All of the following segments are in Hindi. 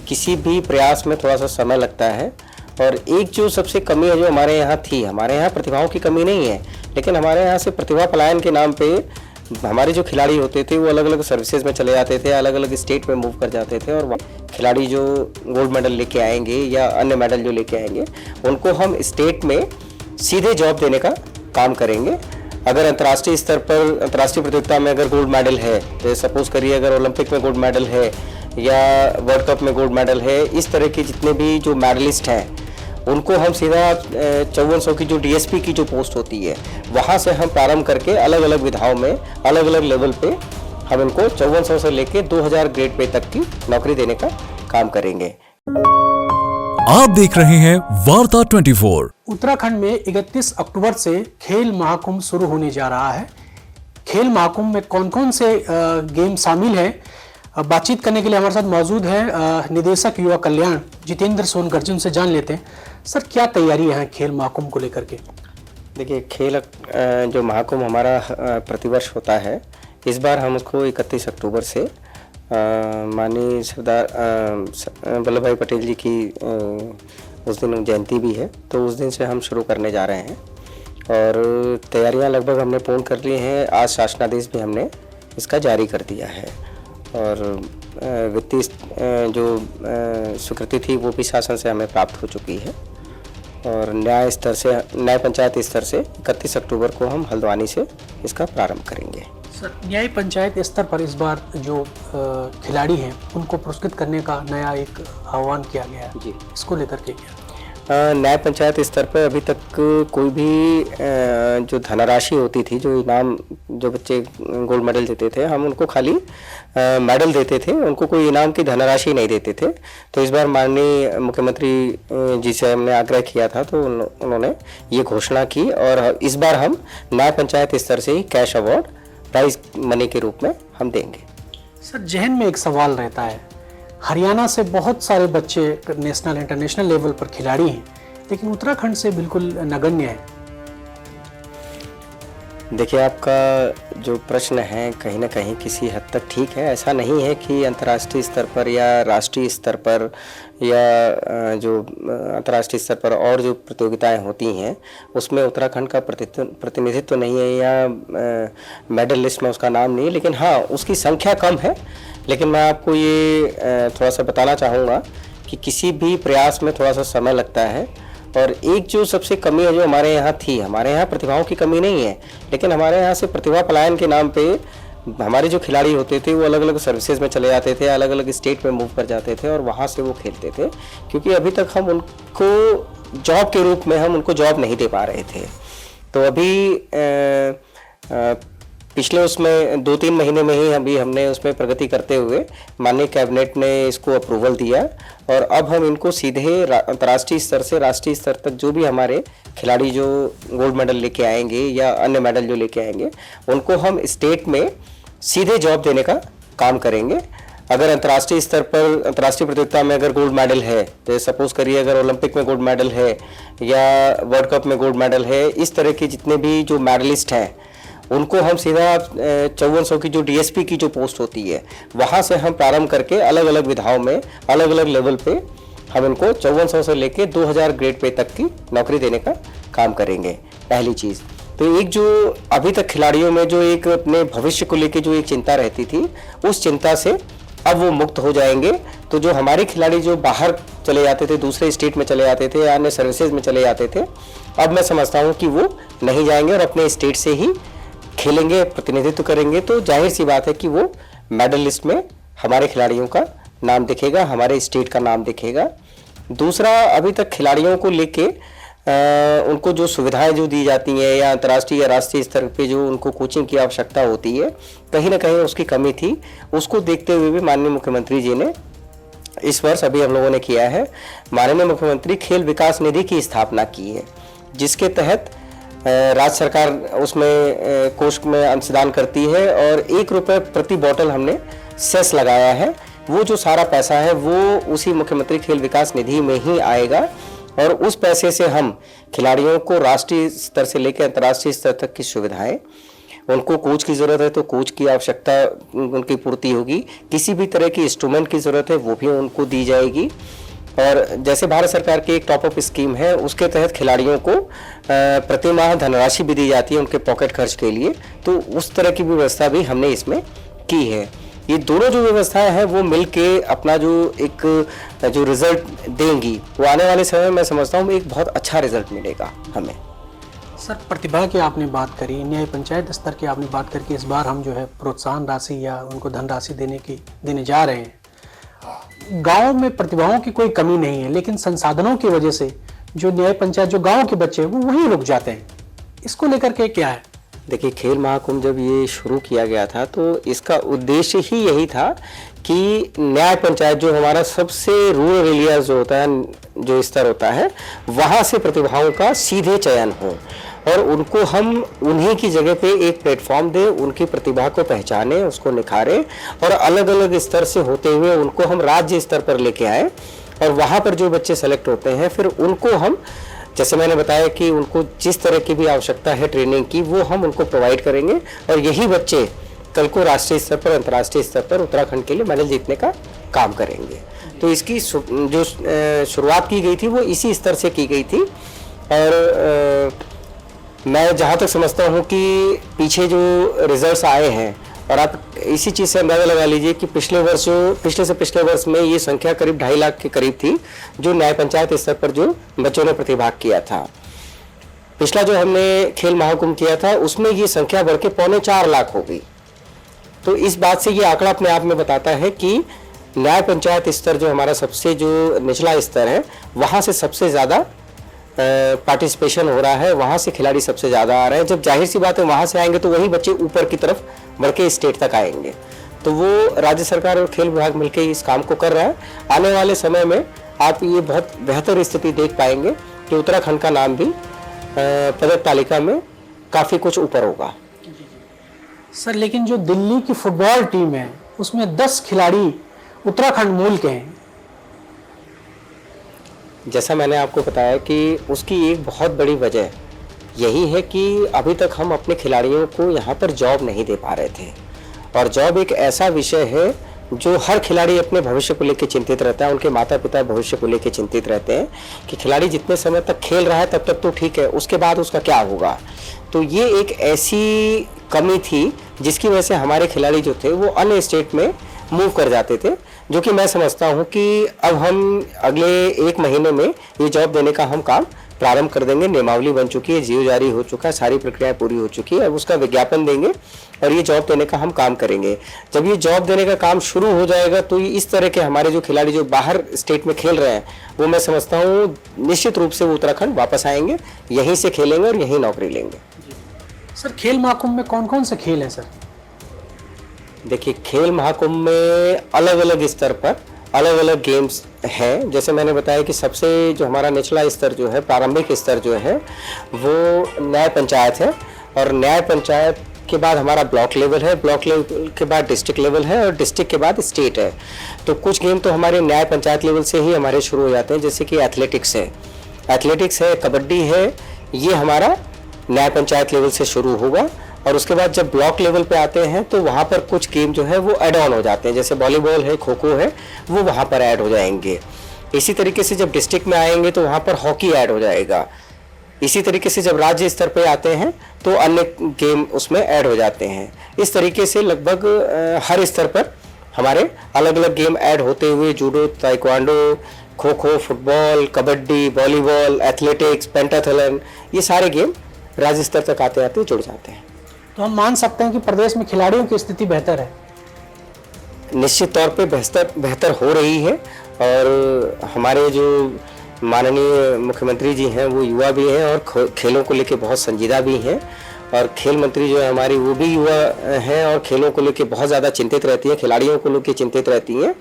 कि किसी भी प्रयास में थोड़ा सा समय लगता है। और एक जो सबसे कमी है जो हमारे यहाँ थी, हमारे यहाँ प्रतिभाओं की कमी नहीं है, लेकिन हमारे यहाँ से प्रतिभा पलायन के नाम पे हमारे जो खिलाड़ी होते थे वो अलग अलग सर्विसेज में चले जाते थे, अलग अलग स्टेट में मूव कर जाते थे। और खिलाड़ी जो गोल्ड मेडल लेके आएंगे या अन्य मेडल जो लेके आएंगे उनको हम स्टेट में सीधे जॉब देने का काम करेंगे। अगर अंतर्राष्ट्रीय स्तर पर अंतर्राष्ट्रीय प्रतियोगिता में अगर गोल्ड मेडल है, तो सपोज करिए अगर ओलंपिक में गोल्ड मेडल है या वर्ल्ड कप में गोल्ड मेडल है, इस तरह के जितने भी जो मेडलिस्ट हैं उनको हम सीधा 5400 की जो डीएसपी की जो पोस्ट होती है वहाँ से हम प्रारंभ करके अलग अलग विधाओं में अलग अलग लेवल पे हम इनको 5400 से लेके 2000 ग्रेड पे तक की नौकरी देने का काम करेंगे। आप देख रहे हैं वार्ता 24। उत्तराखंड में 31 अक्टूबर से खेल महाकुंभ शुरू होने जा रहा है। खेल महाकुंभ में कौन कौन से गेम शामिल हैं, बातचीत करने के लिए हमारे साथ मौजूद है निदेशक युवा कल्याण जितेंद्र सोनकर जी, उनसे जान लेते हैं। सर, क्या तैयारी है खेल महाकुंभ को लेकर के? देखिए, खेल जो महाकुंभ हमारा प्रतिवर्ष होता है, इस बार हम उसको 31 अक्टूबर से माननीय सरदार वल्लभ भाई पटेल जी की उस दिन जयंती भी है, तो उस दिन से हम शुरू करने जा रहे हैं। और तैयारियां लगभग हमने पूर्ण कर ली हैं। आज शासनादेश भी हमने इसका जारी कर दिया है और वित्तीय जो स्वीकृति थी वो भी शासन से हमें प्राप्त हो चुकी है। और न्याय पंचायत स्तर से 31 अक्टूबर को हम हल्द्वानी से इसका प्रारंभ करेंगे। सर, न्याय पंचायत स्तर पर इस बार जो खिलाड़ी हैं उनको पुरस्कृत करने का नया एक आह्वान किया गया है जी, इसको लेकर के क्या? न्याय पंचायत स्तर पर अभी तक कोई भी जो धनराशि होती थी, जो इनाम जो बच्चे गोल्ड मेडल देते थे, हम उनको खाली मेडल देते थे, उनको कोई इनाम की धनराशि नहीं देते थे। तो इस बार माननीय मुख्यमंत्री जी से हमने आग्रह किया था, तो उन्होंने ये घोषणा की और इस बार हम न्याय पंचायत स्तर से ही कैश अवार्ड प्राइज मनी के रूप में हम देंगे। सर, जहन में एक सवाल रहता है, हरियाणा से बहुत सारे बच्चे नेशनल इंटरनेशनल लेवल पर खिलाड़ी हैं, लेकिन उत्तराखंड से बिल्कुल नगण्य है। देखिए, आपका जो प्रश्न है कहीं ना कहीं किसी हद तक ठीक है। ऐसा नहीं है कि अंतर्राष्ट्रीय स्तर पर या राष्ट्रीय स्तर पर या जो अंतर्राष्ट्रीय स्तर पर और जो प्रतियोगिताएं होती हैं उसमें उत्तराखंड का प्रतिनिधित्व नहीं है या मेडल लिस्ट में उसका नाम नहीं है, लेकिन हाँ उसकी संख्या कम है। लेकिन मैं आपको ये थोड़ा सा बताना चाहूँगा कि किसी भी प्रयास में थोड़ा सा समय लगता है। और एक जो सबसे कमी है जो हमारे यहाँ थी, हमारे यहाँ प्रतिभाओं की कमी नहीं है, लेकिन हमारे यहाँ से प्रतिभा पलायन के नाम पे हमारे जो खिलाड़ी होते थे वो अलग अलग सर्विसेज में चले जाते थे, अलग अलग स्टेट में मूव कर जाते थे और वहाँ से वो खेलते थे, क्योंकि अभी तक हम उनको जॉब के रूप में हम उनको जॉब नहीं दे पा रहे थे। तो अभी पिछले उसमें 2-3 महीने में ही अभी हमने उसमें प्रगति करते हुए माननीय कैबिनेट ने इसको अप्रूवल दिया और अब हम इनको सीधे अंतर्राष्ट्रीय स्तर से राष्ट्रीय स्तर तक जो भी हमारे खिलाड़ी जो गोल्ड मेडल लेके आएंगे या अन्य मेडल जो लेके आएंगे उनको हम स्टेट में सीधे जॉब देने का काम करेंगे। अगर अंतर्राष्ट्रीय स्तर पर अंतर्राष्ट्रीय प्रतियोगिता में अगर गोल्ड मेडल है, तो सपोज करिए अगर ओलंपिक में गोल्ड मेडल है या वर्ल्ड कप में गोल्ड मेडल है, इस तरह के जितने भी जो मेडलिस्ट हैं उनको हम सीधा 5400 की जो डीएसपी की जो पोस्ट होती है वहाँ से हम प्रारंभ करके अलग अलग विधाओं में अलग अलग लेवल पे हम इनको 5400 से लेके 2000 ग्रेड पे तक की नौकरी देने का काम करेंगे। पहली चीज़ तो एक जो अभी तक खिलाड़ियों में जो एक अपने भविष्य को लेके जो एक चिंता रहती थी, उस चिंता से अब वो मुक्त हो जाएंगे। तो जो हमारे खिलाड़ी जो बाहर चले जाते थे, दूसरे स्टेट में चले जाते थे, अन्य सर्विसेज में चले जाते थे, अब मैं समझता हूँ कि वो नहीं जाएंगे और अपने स्टेट से ही खेलेंगे, प्रतिनिधित्व करेंगे। तो जाहिर सी बात है कि वो मेडल लिस्ट में हमारे खिलाड़ियों का नाम दिखेगा, हमारे स्टेट का नाम दिखेगा। दूसरा, अभी तक खिलाड़ियों को लेके उनको जो सुविधाएं जो दी जाती हैं या अंतर्राष्ट्रीय या राष्ट्रीय स्तर पे जो उनको कोचिंग की आवश्यकता होती है, कहीं ना कहीं उसकी कमी थी। उसको देखते हुए भी माननीय मुख्यमंत्री जी ने इस वर्ष अभी हम लोगों ने किया है, माननीय मुख्यमंत्री खेल विकास निधि की स्थापना की है, जिसके तहत राज्य सरकार उसमें कोष में अंशदान करती है और 1 रुपये प्रति बॉटल हमने सेस लगाया है। वो जो सारा पैसा है वो उसी मुख्यमंत्री खेल विकास निधि में ही आएगा और उस पैसे से हम खिलाड़ियों को राष्ट्रीय स्तर से लेकर अंतर्राष्ट्रीय स्तर तक की सुविधाएं उनको कोच की ज़रूरत है तो कोच की आवश्यकता उनकी पूर्ति होगी, किसी भी तरह की इंस्ट्रूमेंट की ज़रूरत है वो भी उनको दी जाएगी। और जैसे भारत सरकार की एक टॉपअप स्कीम है उसके तहत खिलाड़ियों को प्रति माह धनराशि भी दी जाती है उनके पॉकेट खर्च के लिए, तो उस तरह की व्यवस्था भी हमने इसमें की है। ये दोनों जो व्यवस्थाएं हैं वो मिलके अपना जो रिजल्ट देंगी वो आने वाले समय में मैं समझता हूँ एक बहुत अच्छा रिजल्ट मिलेगा हमें। सर, प्रतिभा की आपने बात करी, न्याय पंचायत स्तर की आपने बात करके इस बार हम जो है प्रोत्साहन राशि या उनको धनराशि देने जा रहे हैं। गांव में प्रतिभाओं की कोई कमी नहीं है, लेकिन संसाधनों की वजह से जो न्याय पंचायत जो गांव के बच्चे हैं वो वहीं रुक जाते हैं। इसको लेकर के क्या है? देखिए, खेल महाकुंभ जब ये शुरू किया गया था तो इसका उद्देश्य ही यही था कि न्याय पंचायत जो हमारा सबसे रूरल एरिया जो होता है, जो स्तर होता है, वहाँ से प्रतिभाओं का सीधे चयन हो और उनको हम उन्हीं की जगह पे एक प्लेटफॉर्म दें, उनकी प्रतिभा को पहचाने, उसको निखारें और अलग अलग स्तर से होते हुए उनको हम राज्य स्तर पर लेके आए। और वहाँ पर जो बच्चे सेलेक्ट होते हैं फिर उनको हम, जैसे मैंने बताया कि उनको जिस तरह की भी आवश्यकता है ट्रेनिंग की वो हम उनको प्रोवाइड करेंगे और यही बच्चे कल को राष्ट्रीय स्तर पर, अंतर्राष्ट्रीय स्तर पर उत्तराखंड के लिए मेडल जीतने का काम करेंगे। तो इसकी जो शुरुआत की गई थी वो इसी स्तर से की गई थी। और मैं जहाँ तक समझता हूँ कि पीछे जो रिजल्ट्स आए हैं, और आप इसी चीज़ से अंदाज़ा लगा लीजिए कि पिछले से पिछले वर्ष में ये संख्या करीब 2.5 लाख के करीब थी जो न्याय पंचायत स्तर पर जो बच्चों ने प्रतिभाग किया था। पिछला जो हमने खेल महाकुंभ किया था उसमें ये संख्या बढ़ के 3.25 लाख हो गई। तो इस बात से ये आंकड़ा अपने आप में बताता है कि न्याय पंचायत स्तर जो हमारा सबसे जो निचला स्तर है वहाँ से सबसे ज़्यादा पार्टिसिपेशन हो रहा है, वहाँ से खिलाड़ी सबसे ज़्यादा आ रहे हैं। जब जाहिर सी बात है वहाँ से आएंगे तो वही बच्चे ऊपर की तरफ बढ़ के स्टेट तक आएंगे। तो वो राज्य सरकार और खेल विभाग मिलकर इस काम को कर रहा है। आने वाले समय में आप ये बहुत बेहतर स्थिति देख पाएंगे कि उत्तराखंड का नाम भी पदक तालिका में काफ़ी कुछ ऊपर होगा। सर, लेकिन जो दिल्ली की फुटबॉल टीम है उसमें 10 खिलाड़ी उत्तराखंड मूल के हैं। जैसा मैंने आपको बताया कि उसकी एक बहुत बड़ी वजह यही है कि अभी तक हम अपने खिलाड़ियों को यहाँ पर जॉब नहीं दे पा रहे थे। और जॉब एक ऐसा विषय है जो हर खिलाड़ी अपने भविष्य को लेकर चिंतित रहता है, उनके माता पिता भविष्य को लेकर चिंतित रहते हैं कि खिलाड़ी जितने समय तक खेल रहा है तब तक तो ठीक है, उसके बाद उसका क्या होगा। तो ये एक ऐसी कमी थी जिसकी वजह से हमारे खिलाड़ी जो थे वो अन्य स्टेट में मूव कर जाते थे, जो कि मैं समझता हूँ कि अब हम अगले 1 महीने में ये जॉब देने का हम काम प्रारंभ कर देंगे। नियमावली बन चुकी है, जीओ जारी हो चुका है, सारी प्रक्रियाएं पूरी हो चुकी है। अब उसका विज्ञापन देंगे और ये जॉब देने का हम काम करेंगे। जब ये जॉब देने का काम शुरू हो जाएगा तो इस तरह के हमारे जो खिलाड़ी जो बाहर स्टेट में खेल रहे हैं वो मैं समझता हूँ निश्चित रूप से वो उत्तराखंड वापस आएंगे, यहीं से खेलेंगे और यहीं नौकरी लेंगे। सर, खेल महाकुंभ में कौन कौन से खेल हैं सर? देखिए, खेल महाकुंभ में अलग अलग स्तर पर अलग अलग गेम्स हैं। जैसे मैंने बताया कि सबसे जो हमारा निचला स्तर जो है, प्रारंभिक स्तर जो है वो न्याय पंचायत है और न्याय पंचायत के बाद हमारा ब्लॉक लेवल है, ब्लॉक लेवल के बाद डिस्ट्रिक्ट लेवल है और डिस्ट्रिक्ट के बाद स्टेट है। तो कुछ गेम तो हमारे न्याय पंचायत लेवल से ही हमारे शुरू हो जाते हैं, जैसे कि एथलेटिक्स है, कबड्डी है, ये हमारा न्याय पंचायत लेवल से शुरू होगा। और उसके बाद जब ब्लॉक लेवल पे आते हैं तो वहाँ पर कुछ गेम जो है वो ऐड ऑन हो जाते हैं, जैसे वॉलीबॉल है, खो खो है, वो वहाँ पर ऐड हो जाएंगे। इसी तरीके से जब डिस्ट्रिक्ट में आएंगे तो वहाँ पर हॉकी ऐड हो जाएगा। इसी तरीके से जब राज्य स्तर पे आते हैं तो अन्य गेम उसमें ऐड हो जाते हैं। इस तरीके से लगभग हर स्तर पर हमारे अलग अलग गेम ऐड होते हुए judo, taekwondo, kho kho, football, kabaddi, volleyball, athletics, pentathlon, ये सारे गेम राज्य स्तर तक आते आते जुड़ जाते हैं। तो हम मान सकते हैं कि प्रदेश में खिलाड़ियों की स्थिति बेहतर है? निश्चित तौर पे बेहतर हो रही है। और हमारे जो माननीय मुख्यमंत्री जी हैं वो युवा भी हैं और खेलों को लेके बहुत संजीदा भी हैं। और खेल मंत्री जो है हमारी वो भी युवा हैं और खेलों को लेके बहुत ज़्यादा चिंतित रहती हैं, खिलाड़ियों को लेके चिंतित रहती हैं।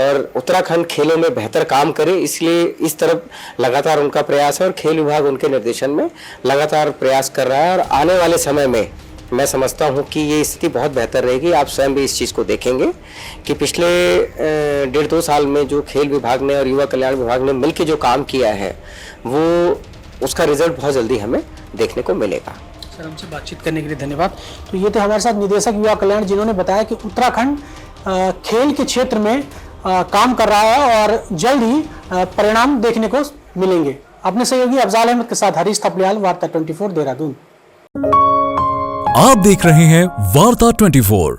और उत्तराखंड खेलों में बेहतर काम करे इसलिए इस तरफ लगातार उनका प्रयास है और खेल विभाग उनके निर्देशन में लगातार प्रयास कर रहा है। और आने वाले समय में मैं समझता हूं कि ये स्थिति बहुत बेहतर रहेगी। आप स्वयं भी इस चीज़ को देखेंगे कि पिछले 1.5-2 साल में जो खेल विभाग ने और युवा कल्याण विभाग ने मिलकर जो काम किया है वो उसका रिजल्ट बहुत जल्दी हमें देखने को मिलेगा। सर, हमसे बातचीत करने के लिए धन्यवाद। तो ये थे हमारे साथ निदेशक युवा कल्याण, जिन्होंने बताया कि उत्तराखंड खेल के क्षेत्र में काम कर रहा है और जल्द ही परिणाम देखने को मिलेंगे। अपने सहयोगी अफजाल अहमद के साथ हरीश थपलियाल, वार्ता 24 देहरादून। आप देख रहे हैं वार्ता 24।